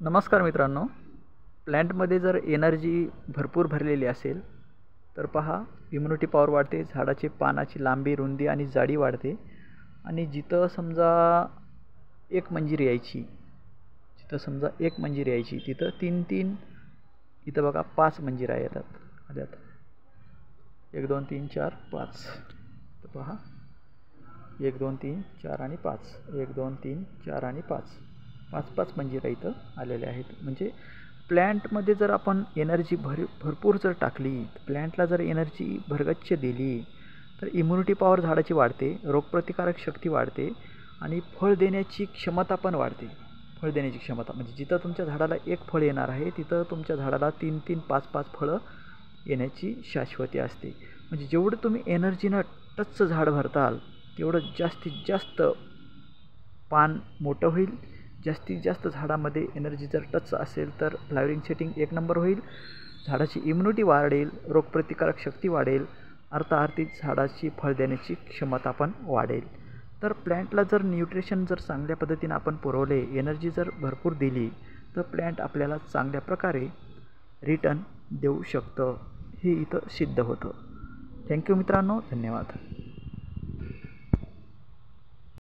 नमस्कार मित्रांनो, प्लॅन्टमध्ये जर एनर्जी भरपूर भरलेली असेल तर पहा इम्युनिटी पॉवर वाढते, झाडाची पानाची लांबी, रुंदी आणि जाडी वाढते. आणि जिथं समजा एक मंजिरी यायची तिथं 3-3, इथं बघा 5 मंजिऱ्या आल्यात. 1 2 3 4 5. तर पहा 1 2 3 4 आणि 5, 1 2 3 4 आणि 5, 5 मंजिऱ्या इथं आलेल्या आहेत. म्हणजे प्लॅन्टमध्ये जर आपण एनर्जी भरपूर जर टाकली, प्लॅन्टला जर एनर्जी भरगच्च दिली तर इम्युनिटी पॉवर झाडाची वाढते, रोगप्रतिकारक शक्ती वाढते आणि फळ देण्याची क्षमता पण वाढते. फळ देण्याची क्षमता म्हणजे जिथं तुमच्या झाडाला एक फळ येणार आहे तिथं तुमच्या झाडाला 3-3 5-5 फळं येण्याची शाश्वती असते. म्हणजे जेवढं तुम्ही एनर्जीनं टच्च झाड भरताल तेवढं जास्तीत जास्त पान मोठं होईल. जास्तीत जास्त झाडामध्ये एनर्जी जर टच असेल तर फ्लावरिंग सेटिंग 1 नंबर होईल. झाडाची इम्युनिटी वाढेल, रोगप्रतिकारक शक्ती वाढेल, अर्थार्थी झाडाची फळ देण्याची क्षमता पण वाढेल. तर प्लॅन्टला जर न्यूट्रिशन जर चांगल्या पद्धतीनं आपण पुरवले, एनर्जी जर भरपूर दिली तर प्लॅन्ट आपल्याला चांगल्या प्रकारे रिटर्न देऊ शकतं. हे इथं सिद्ध होतं. थँक्यू मित्रांनो, धन्यवाद.